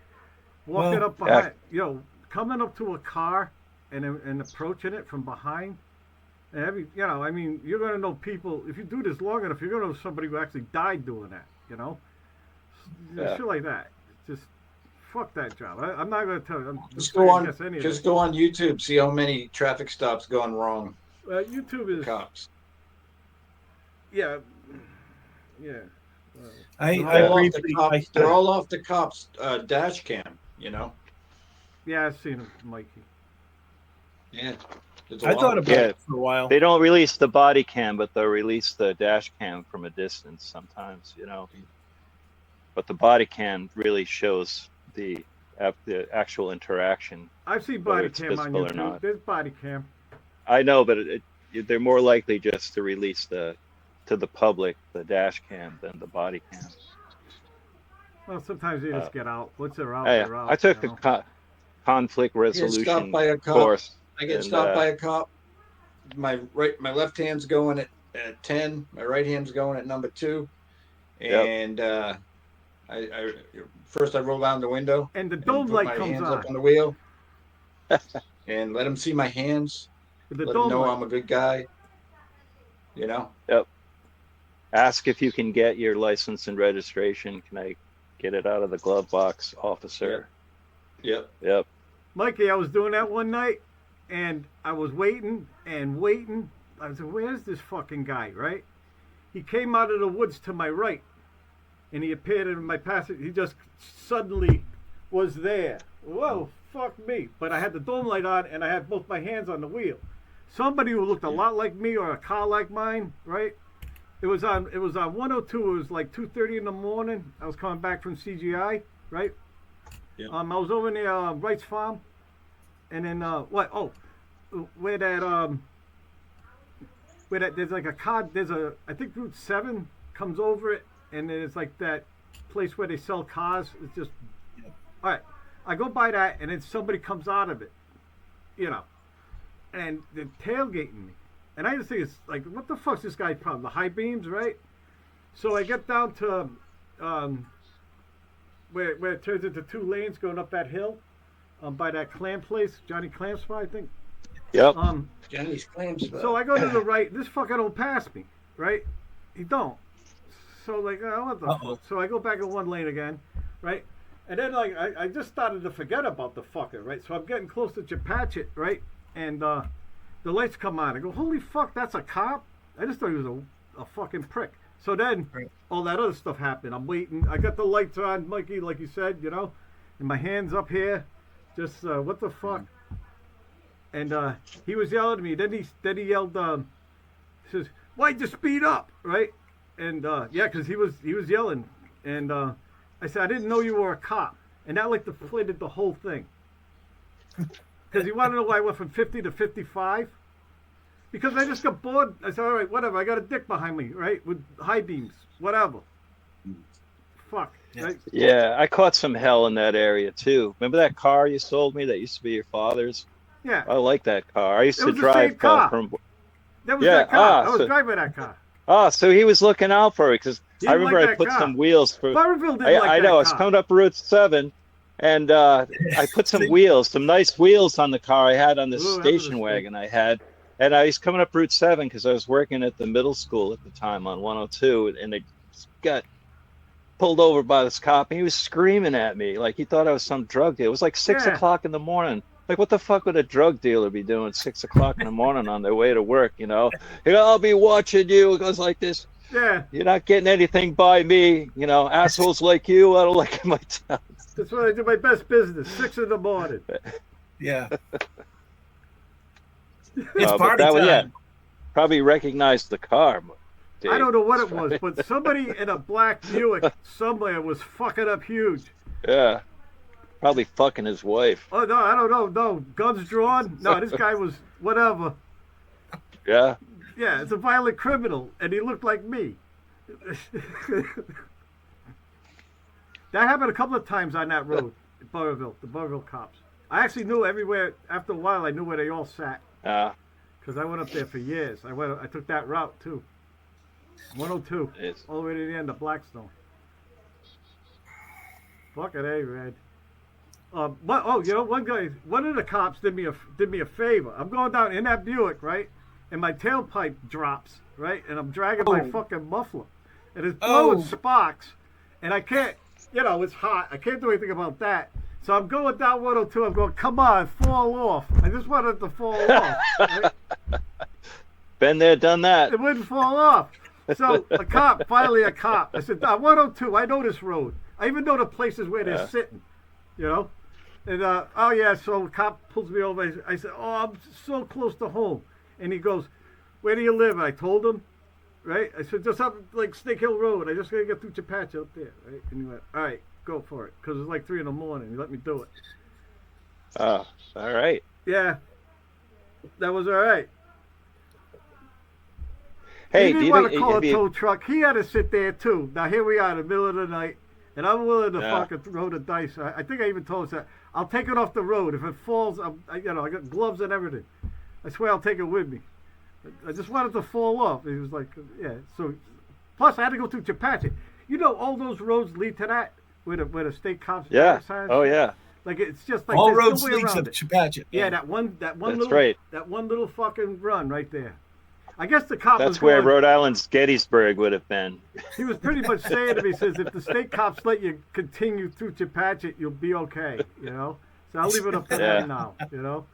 Walking Well, up behind, coming up to a car and approaching it from behind. And I mean, you're gonna know people. If you do this long enough, you're gonna know somebody who actually died doing that. You know, Yeah. shit like that. Just fuck that job. I'm not gonna tell you. I'm Just not go gonna on. guess any of Just it. go on YouTube. See how many traffic stops gone wrong. YouTube is Cops. yeah. I They're all off the briefly, cops. They're all off the cops' dash cam. You know. Yeah, I've seen him, Mikey. Yeah. There's a I lot. thought about Yeah. it for a while. They don't release the body cam, but they'll release the dash cam from a distance sometimes. You know. But the body cam really shows the actual interaction. I've seen Whether body it's cam on visible or YouTube. not. There's body cam. I know, but they're more likely just to release to the public the dash cam than the body cam. Well, sometimes they just get out. Once they're out, I, they're out. I took you a know? conflict I get stopped resolution by a cop. course. I get And, stopped by a cop. My left hand's going at 10. My right hand's going at number 2. Yep. And I first I roll down the window And the and dome put light my comes hands on. up on the wheel and let them see my hands. The Let them dome know light. I'm a good guy. You know. Ask if you can get your license and registration. Can I get it out of the glove box, officer? Yep. Yep. Mikey, I was doing that one night, and I was waiting and waiting. I was like, where's this fucking guy, right? He came out of the woods to my right, and he appeared in my passage. He just suddenly was there. Whoa, fuck me. But I had the dome light on, and I had both my hands on the wheel. Somebody who looked a lot like me or a car like mine, right? It was on 102. It was like 2:30 in the morning. I was coming back from CGI, right? Yeah. I was over near Wright's Farm, and then what? Oh, where that there's like a car. I think Route 7 comes over it, and then it's like that place where they sell cars. It's just all right. I go by that, and then somebody comes out of it, and they're tailgating me. And I just think it's like, what the fuck's this guy from? The high beams, right? So I get down to where it turns into 2 lanes going up that hill by that clam place, Johnny Clam spot, I think. Yep. Johnny's claims. So I go to the right. This fucker don't pass me, right? He don't. So like, what the fuck? So I go back in one lane again, right? And then like, I just started to forget about the fucker, right? So I'm getting close to Chepachet, right? And the lights come on. I go, holy fuck, that's a cop? I just thought he was a fucking prick. So then all that other stuff happened. I'm waiting. I got the lights on, Mikey, like you said, you know, and my hands up here, just what the fuck? And he was yelling at me. Then he yelled, he says, "Why'd you speed up?" Right? And yeah, because he was yelling. And I said, "I didn't know you were a cop." And that like deflated the whole thing. Because he wanted to know why I went from 50 to 55. Because I just got bored. I said, all right, whatever. I got a dick behind me, right? With high beams, whatever. Fuck. Right? Yeah, I caught some hell in that area too. Remember that car you sold me that used to be your father's? Yeah. I like that car. I used It to was the drive same car. from. That was Yeah, that car. I was so- driving that car. Oh, so he was looking out for it because He I didn't remember like I that put car. some wheels for. Barberville didn't like I that know. I car. was coming up Route 7, and I put some wheels, some nice wheels on the car I had on this Ooh, that was a station mistake. wagon I had. And I was coming up Route 7 because I was working at the middle school at the time on 102, and it got pulled over by this cop, and he was screaming at me like he thought I was some drug dealer. It was like 6 Yeah. o'clock in the morning. Like, what the fuck would a drug dealer be doing at 6 o'clock in the morning on their way to work, you know? He goes, "I'll be watching you." It goes like this. Yeah. "You're not getting anything by me, you know, assholes like you, I don't like my town." That's when I do my best business. 6 in the morning. Yeah. It's But party that time. was, probably recognized the car. Dave. I don't know what it was, but somebody in a black Buick somewhere was fucking up huge. Yeah. Probably fucking his wife. Oh, no, I don't know. No, guns drawn. No, this guy was whatever. Yeah. Yeah, it's a violent criminal, and he looked like me. That happened a couple of times on that road, in Burrville, the Burrville cops. I actually knew everywhere. After a while, I knew where they all sat because I went up there for years. I took that route too. 102, It's, all the way to the end of Blackstone. Fucking A, Red. One of the cops did me a favor. I'm going down in that Buick, right? And my tailpipe drops, right? And I'm dragging my fucking muffler. And it's blowing sparks. And I can't, it's hot. I can't do anything about that. So I'm going down 102. I'm going, come on, fall off. I just wanted to fall off. Right? been there, done that. It wouldn't fall off. So finally a cop. I said, 102, I know this road. I even know the places where they're sitting, you know? And, so the cop pulls me over. I said, I'm so close to home. And he goes, where do you live? I told him, right? I said, just up like Snake Hill Road. I just got to get through Chepachet up there, right? And he went, all right, go for it. Because it's like 3 in the morning. He let me do it. Oh, all right. Yeah, that was all right. Hey, he do didn't you want to think call if a you, tow truck. He had to sit there too. Now here we are in the middle of the night, and I'm willing to fucking throw the dice. I think I even told him that I'll take it off the road if it falls. I got gloves and everything. I swear I'll take it with me. I just wanted to fall off. He was like, yeah. So plus I had to go through Chepachet. You know, all those roads lead to that where the state cops. Signs. Oh yeah. Like it's just like All there's roads no way lead to around it. Chepachet. Yeah, that one That's little right. that one little fucking run right there. I guess the cop was That's where going, Rhode Island's Gettysburg would have been. he was pretty much saying to me, he says, if the state cops let you continue through Chepachet, you'll be okay, you know? So I'll leave it up to them now, you know?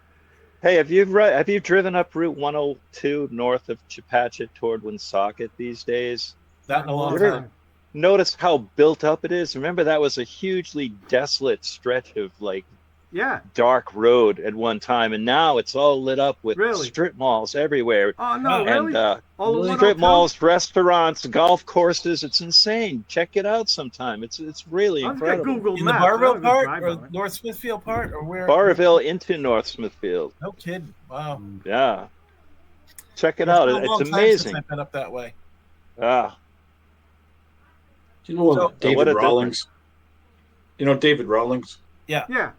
Hey, have you driven up Route 102 north of Chepachet toward Woonsocket these days? Not in a long You're- time. Notice how built up it is. Remember that was a hugely desolate stretch of like Yeah. dark road at one time, and now it's all lit up with Really? strip malls everywhere. Oh, no, And really? All the strip 102? malls, restaurants, golf courses. It's insane. Check it out sometime. It's really I've got incredible. Google In the Maps. I Barville don't part drive or on it. North Smithfield part or where? Barville into North Smithfield. No kidding. Wow. Yeah. Check it It's out. been a long It's time amazing. since I've been up that way. Ah, Do you know So- what a David Rawlings? You know David Rawlings? Yeah.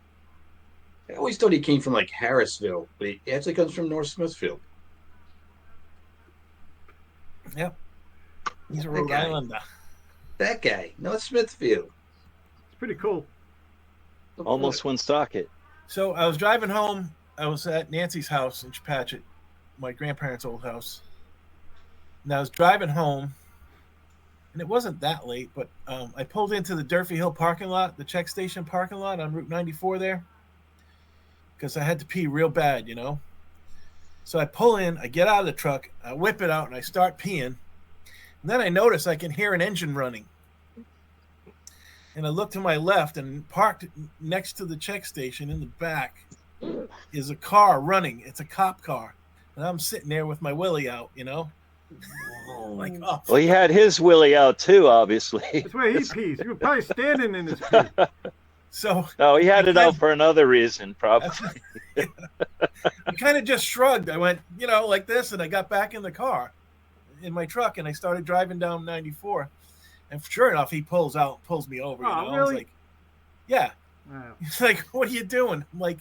I always thought he came from like Harrisville, but he actually comes from North Smithfield. He's a Rhode guy. Islander. That guy, North Smithfield. It's pretty cool. almost Woonsocket. So I was driving home I was at Nancy's house in Chepachet, my grandparents' old house. And I was driving home, and it wasn't that late, but I pulled into the Durfee Hill parking lot, the check station parking lot on Route 94 there, because I had to pee real bad, you know. So I pull in, I get out of the truck, I whip it out, and I start peeing. And then I notice I can hear an engine running. And I look to my left, and parked next to the check station in the back is a car running. It's a cop car. And I'm sitting there with my willy out, you know. Like, oh. Well, he had his willy out too, obviously. That's where he pees. You were probably standing in his pee. So No, he had it out for another reason, probably. I kind of just shrugged. I went, you know, like this, and I got back in the car, in my truck, and I started driving down 94. And sure enough, he pulls out, pulls me over. Oh, you know? really? I was like, yeah. Wow. He's like, what are you doing? I'm like,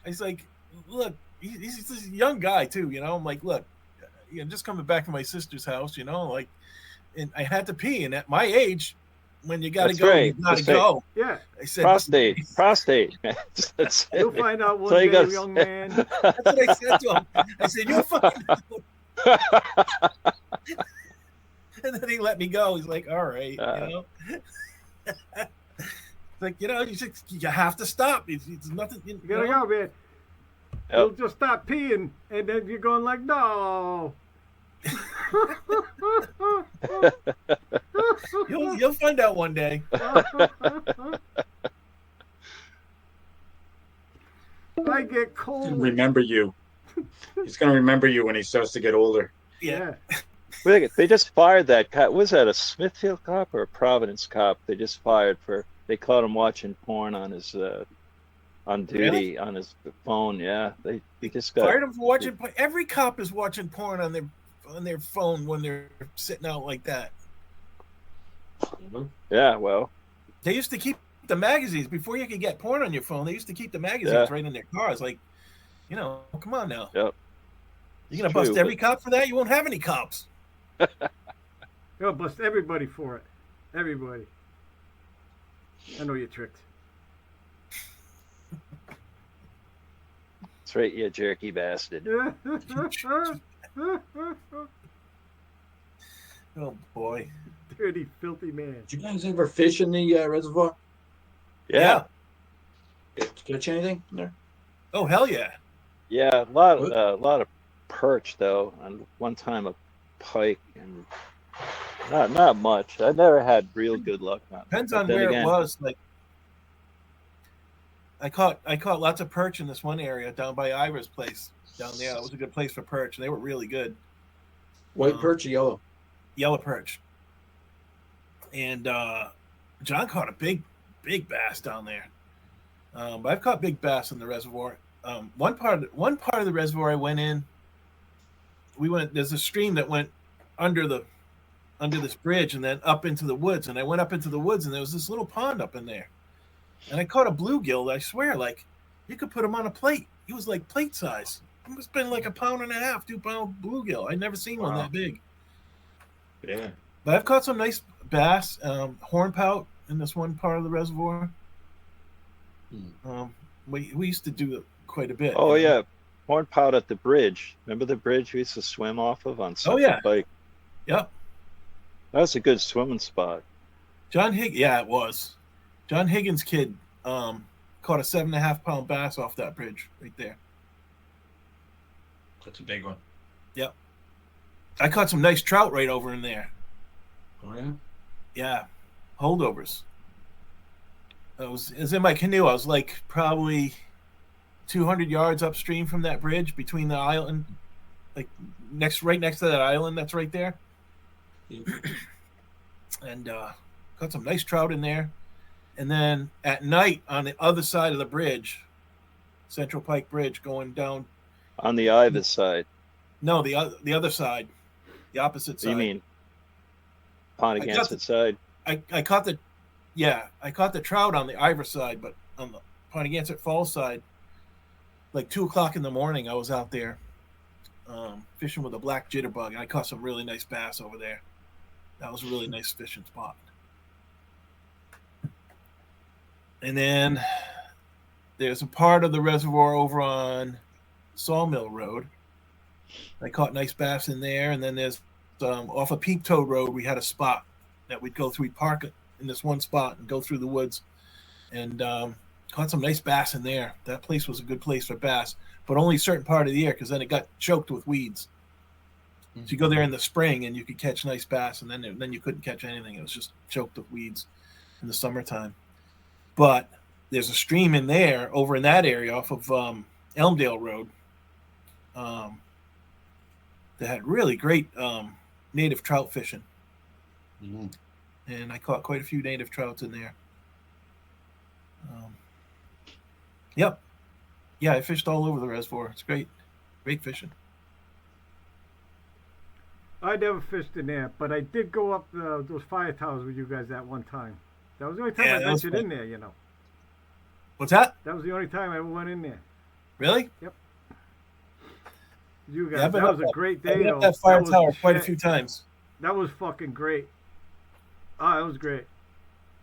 he's like, look, he's this young guy too, you know. I'm like, look, you know, just coming back from my sister's house, you know, like, and I had to pee, and at my age, when you got to That's go, right. you got to That's right. go. Yeah. I said, Prostate. That's it. You'll find out one So you day, gotta young say- man. That's what I said to him. I said, you'll find out. And then he let me go. He's like, all right, you know. Like, you know, you have to stop. It's nothing. You You gotta know? go, man. You'll just stop peeing, and then you're going like, no. You'll find out one day. I get cold. Remember you. He's gonna remember you when he starts to get older. Yeah. They just fired that cop. Was that a Smithfield cop or a Providence cop? They just fired for. They caught him watching porn on his on duty on his phone. Yeah, they just got Fired him for watching. Every cop is watching porn on their phone when they're sitting out like that. Yeah, well, They used to keep the magazines before you could get porn on your phone. They used to keep the magazines right in their cars. Like, you know, come on now. Yep. You're gonna It's bust true, every cop for that? You won't have any cops. You'll bust everybody for it. Everybody. I know you're tricked. that's right, you jerky bastard. Oh boy. Dirty, filthy man. Did you guys ever fish in the reservoir? Yeah, Catch anything in there? Oh hell yeah. yeah, a lot of perch though, and one time a pike, and not much. I never had real good luck on it. Depends But on then where again, it was. Like I caught lots of perch in this one area down by Ira's place down there. That was a good place for perch. They were really good. White perch or yellow? Yellow perch. And John caught a big bass down there. But I've caught big bass in the reservoir. One part of the reservoir I went in. There's a stream that went under this bridge and then up into the woods. And I went up into the woods, and there was this little pond up in there. And I caught a bluegill. I swear, like you could put him on a plate. He was like plate size. It must have been like 1.5 pound, 2 pound bluegill. I'd never seen one that big. Yeah. But I've caught some nice bass, hornpout in this one part of the reservoir. We used to do it quite a bit. oh you know? yeah, hornpout at the bridge. Remember the bridge we used to swim off of on Central yeah. Pike? Yep. That was a good swimming spot. Yeah, it was. John Higgins' kid caught a 7.5 pound bass off that bridge right there. That's a big one. Yep. I caught some nice trout right over in there. Oh yeah. Yeah, holdovers. It was in my canoe. I was like probably 200 yards upstream from that bridge between the island, like right next to that island that's right there. And got some nice trout in there. And then at night on the other side of the bridge, Central Pike Bridge, going down. On the Ivas side. No, the other side, the opposite What side. do you mean? Pontiac side. I caught the trout on the Ivor side, but on the Pontiac Falls side, like 2:00 in the morning, I was out there fishing with a black jitterbug, and I caught some really nice bass over there. That was a really nice fishing spot. And then there's a part of the reservoir over on Sawmill Road. I caught nice bass in there, and then there's off of Peep Toe Road. We had a spot that we'd go through. We'd park it in this one spot and go through the woods, and caught some nice bass in there. That place was a good place for bass, but only a certain part of the year because then it got choked with weeds. So you go there in the spring and you could catch nice bass, and then you couldn't catch anything. It was just choked with weeds in the summertime. But there's a stream in there over in that area off of Elmdale Road that had really great native trout fishing. Mm-hmm. And I caught quite a few native trouts in there. Yep. Yeah, I fished all over the reservoir. It's great. Great fishing. I never fished in there, but I did go up those fire towers with you guys that one time. That was the only time Yeah, I that was ventured fun. in there, you know. What's that? That was the only time I ever went in there. Really? You Yeah, guys, I've been that up was a great I've day, been though. up that fire was tower the quite a shit. few times. That was fucking great. Oh, it was great.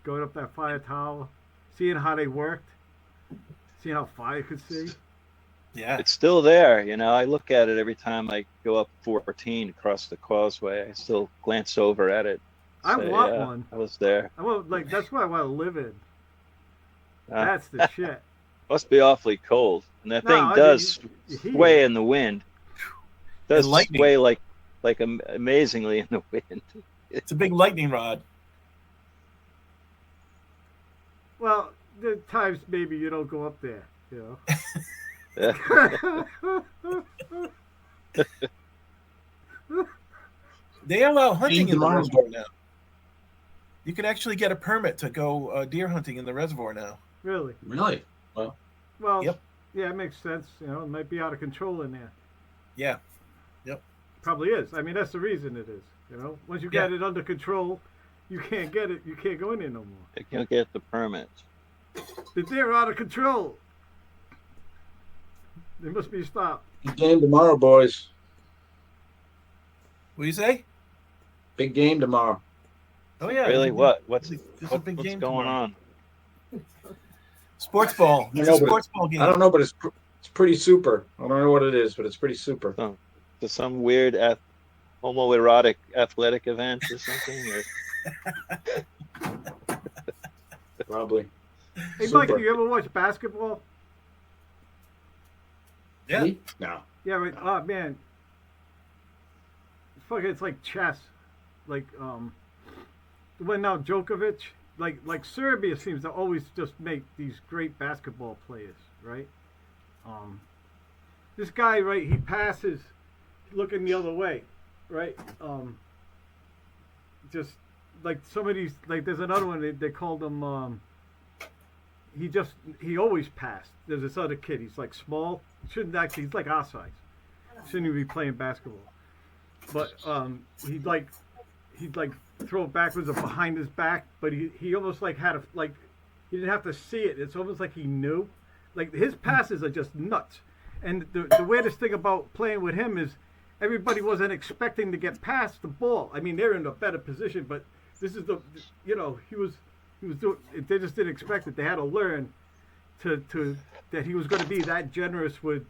Going up that fire tower, seeing how they worked, seeing how fire could see. Yeah. It's still there, you know. I look at it every time I go up 14 across the causeway. I still glance over at it. I say, want yeah, one. I was there. I want, like, that's what I want to live in. Uh, That's the shit. Must be awfully cold, and that No, I thing mean, does you heat sway it. in the wind. Does And lightning. sway like amazingly in the wind. It's a big lightning rod. Well, there are times maybe you don't go up there, you know. They allow hunting in the tomorrow. reservoir now. You can actually get a permit to go deer hunting in the reservoir now. Really? Really? Well, Yep. yeah, it makes sense. You know, it might be out of control in there. Yeah. Probably is. I mean, that's the reason it is. You know, once you get it under control, you can't get it. You can't go in there no more. They can't get the permits. The deer are out of control. They must be stopped. Big game tomorrow, boys. What do you say? Big game tomorrow. Oh yeah. Really? What? What's There's a what's big game going tomorrow. on? Sports ball. I It's know, a but sports ball game. I don't know, but it's pretty super. I don't know what it is, but it's pretty super. To some weird homoerotic athletic event or something? Or... Probably. Hey, Super. Mike, do you ever watch basketball? Yeah. No. Yeah, right. Oh man, it's like chess. Like when now Djokovic, like Serbia seems to always just make these great basketball players, right? This guy, right? He passes, looking the other way, right? Just like some of these, like there's another one they called him. He always passed. There's this other kid. He's like small. Shouldn't actually. He's like our size. Shouldn't even be playing basketball. But he'd like throw it backwards or behind his back. But he almost like had he didn't have to see it. It's almost like he knew. Like his passes are just nuts. And the weirdest thing about playing with him is everybody wasn't expecting to get past the ball. I mean, they're in a better position, but this is he was doing. They just didn't expect it. They had to learn to that he was going to be that generous with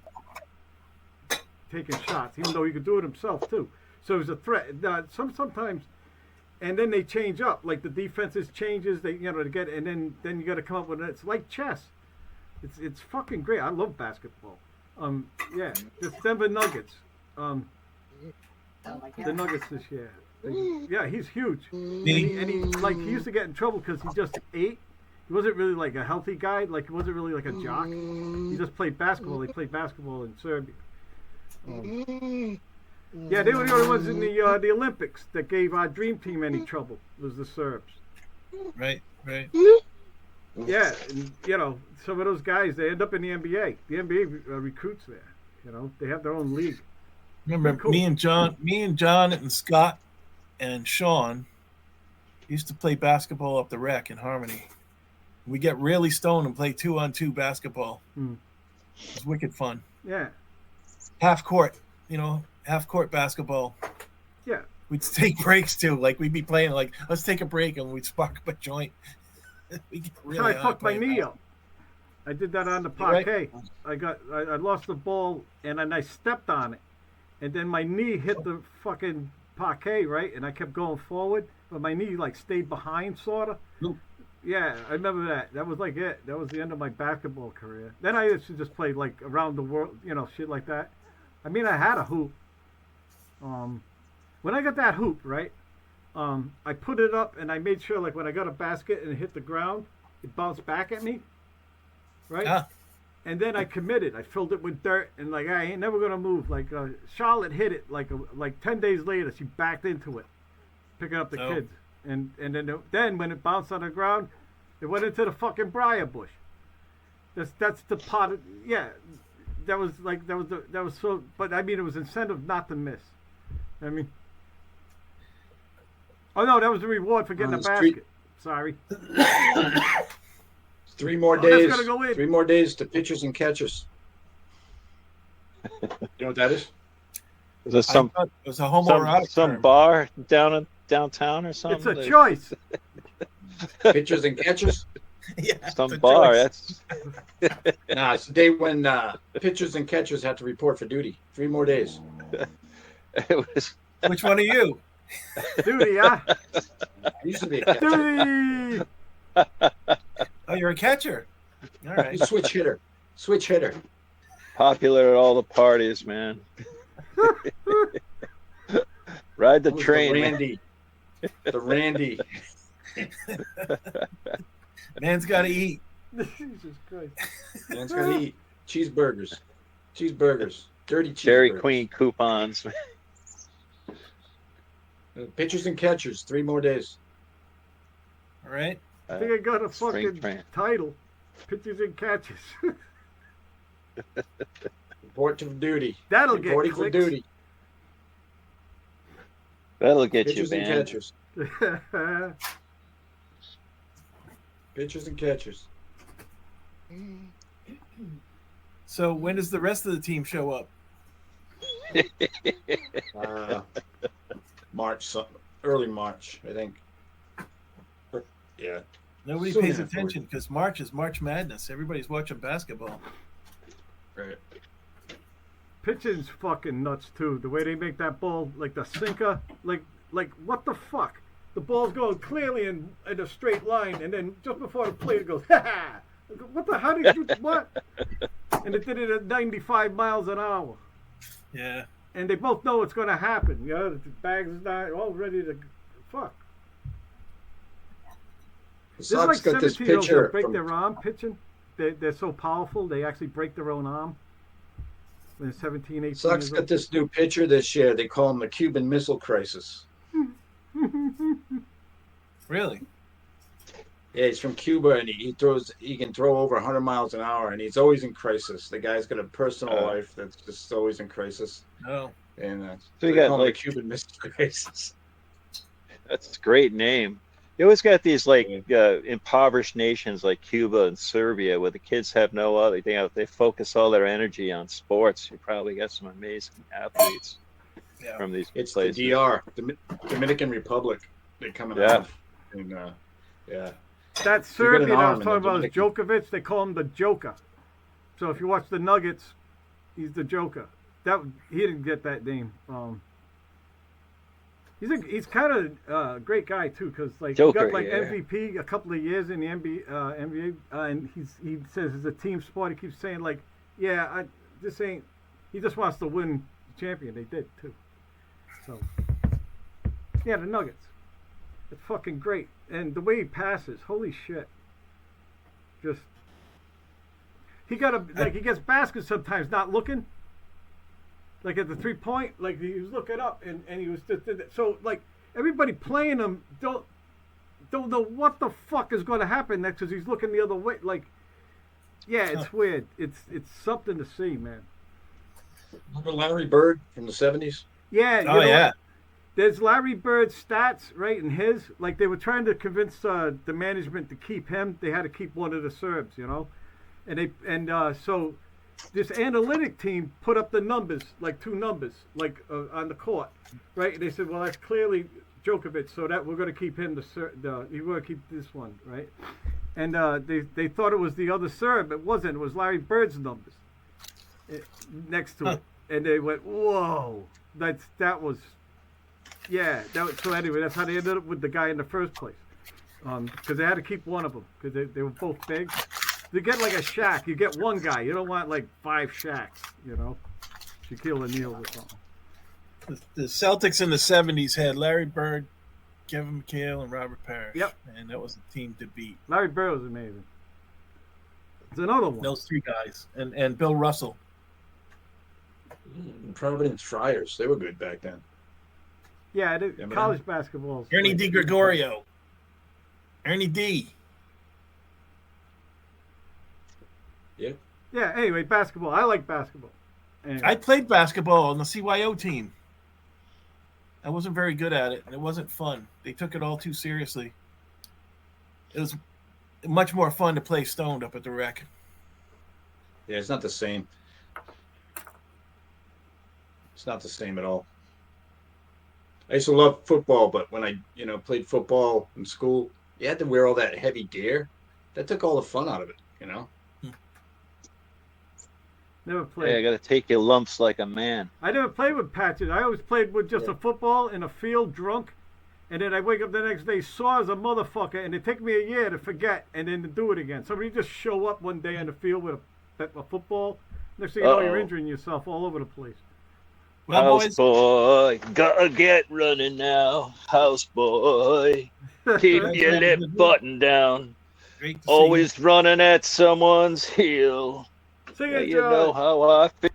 taking shots, even though he could do it himself too. So it was a threat. Sometimes, and then they change up. Like the defenses changes. They to get, and then you got to come up with it. It's like chess. It's fucking great. I love basketball. Yeah, the Denver Nuggets. The Nuggets this year. Yeah, he's huge. And he he used to get in trouble because he just ate. He wasn't really like a healthy guy. Like he wasn't really like a jock. He just played basketball. He played basketball in Serbia. Yeah, they were the only ones in the Olympics that gave our dream team any trouble. Was the Serbs. Right. Yeah, and, some of those guys they end up in the NBA. The NBA recruits there. They have their own league. Remember Cool. me and John and Scott and Sean used to play basketball up the rec in Harmony. We get really stoned and play 2-on-2 basketball. It was wicked fun. Yeah. Half court basketball. Yeah. We'd take breaks too. Like we'd be playing let's take a break and we'd spark up a joint. We get That's how I fucked my knee up. I did that on the You right? parquet. I lost the ball and then I stepped on it, and then my knee hit the fucking parquet, right? And I kept going forward, but my knee like stayed behind, sorta. Oop. Yeah, I remember that. That was like it. That was the end of my basketball career. Then I used to just play like around the world, shit like that. I mean, I had a hoop. When I got that hoop, right? I put it up and I made sure, like, when I got a basket and it hit the ground, it bounced back at me, right? Yeah. And then I committed. I filled it with dirt and like I ain't never gonna move. Like Charlotte hit it like 10 days later. She backed into it, picking up the Oh. kids. And then when it bounced on the ground, it went into the fucking briar bush. That's the part of, yeah. That was so. But I mean, it was incentive not to miss. I mean, oh no, that was the reward for getting a On the street. basket. Sorry. 3 more that's days. gotta go in. 3 more days to pitchers and catchers. You know what that is? Is there I some thought it was a homoerotic some term. bar downtown or something? It's a choice. Pitchers and catchers? Yeah, Some it's a bar. choice. That's Nah, it's the day when pitchers and catchers have to report for duty. 3 more days. it was. Which one are you? Duty, huh? I used to be a catcher. Duty. Oh, you're a catcher. All right. Switch hitter. Switch hitter. Popular at all the parties, man. Ride the That was train. The man. Randy. The Randy. Man's got to eat. Jesus Christ. Man's gonna eat cheeseburgers. Cheeseburgers. Dirty cheeseburgers. Dairy Queen coupons. Pitchers and catchers. 3 more days. All right. I think I got a Spring fucking train. title. Pitches and catches. Report to duty. That'll get Reporting for clicks. duty. That'll get you, Pitchers and man. catchers. Pitchers and catchers. So when does the rest of the team show up? March, early March, I think. Yeah. Nobody Soon pays enough, attention because March is March Madness. Everybody's watching basketball. Right. Pitching's fucking nuts too. The way they make that ball, like the sinker, like what the fuck? The ball's going clearly in a straight line, and then just before the plate it goes, ha ha! What the? How did you what? And it did it at 95 miles an hour. Yeah. And they both know it's going to happen. You know, the bags is not all ready to fuck. The There's like Sox got this 17-year-olds pitcher. that break From, their arm pitching. They're so powerful, they actually break their own arm. When they're 17, 18 Sox years got old. this new pitcher this year. They call him the Cuban Missile Crisis. Really? Yeah, he's from Cuba, and he can throw over 100 miles an hour, and he's always in crisis. The guy's got a personal life that's just always in crisis. No. And So you they got, call him like- the Cuban Missile Crisis. That's a great name. You always got these like impoverished nations like Cuba and Serbia where the kids have no other thing. They focus all their energy on sports. You probably got some amazing athletes Yeah. from these It's places. the DR, Dominican Republic. They're coming Yeah. out. And, yeah. That got Serbian an I arm was in talking the about is Djokovic. They call him the Joker. So if you watch the Nuggets, he's the Joker. He didn't get that name. He's kind of a great guy too, because like Joker, he got like yeah. MVP a couple of years in the NBA, and he says it's a team sport. He keeps saying like, yeah, this ain't. He just wants to win the champion. They did too. So yeah, the Nuggets. It's fucking great, and the way he passes, holy shit! Just he gets baskets sometimes not looking. Like at the 3-point, like he was looking up and he was just so like everybody playing him don't know what the fuck is going to happen next because he's looking the other way. Like, yeah, it's weird. It's something to see, man. Remember Larry Bird from the 70s? Yeah. Oh, yeah. There's Larry Bird's stats right in his. Like they were trying to convince the management to keep him. They had to keep one of the Serbs, you know, so. This analytic team put up the numbers, like 2 numbers, like on the court, right? And they said, well, that's clearly Djokovic, so that we're going to keep him. We're going to keep this one, right? and they thought it was the other serve. It wasn't. It was Larry Bird's numbers next to it, and they went, "Whoa, that was." Yeah, so anyway, that's how they ended up with the guy in the first place. Because they had to keep one of them because they were both big. You get like a Shaq, you get one guy. You don't want like 5 Shaqs, you know. Shaquille O'Neal or something. The Celtics in the 70s had Larry Bird, Kevin McHale, and Robert Parrish. Yep. And that was the team to beat. Larry Bird was amazing. There's another one. Those 3 guys. And Bill Russell. Providence Friars. They were good back then. Yeah, college basketball. Ernie DiGregorio. Ernie D. Yeah. Yeah, anyway, basketball. I like basketball. And I played basketball on the CYO team. I wasn't very good at it, and it wasn't fun. They took it all too seriously. It was much more fun to play stoned up at the rec. Yeah, it's not the same. It's not the same at all. I used to love football, but when I, played football in school, you had to wear all that heavy gear. That took all the fun out of it, you know? never Hey, I played. got to take your lumps like a man. I never played with patches. I always played with just a football in a field drunk. And then I wake up the next day sore as a motherfucker. And it take me a year to forget and then to do it again. Somebody just show up one day in the field with a football. Next thing you know, you're Uh-oh. injuring yourself all over the place. Well, House boys, boy, gotta get running now. House boy, keep That's your right. lip button down. great to see Always running at someone's heel. Sing Yeah, it, you know Joe. how I feel.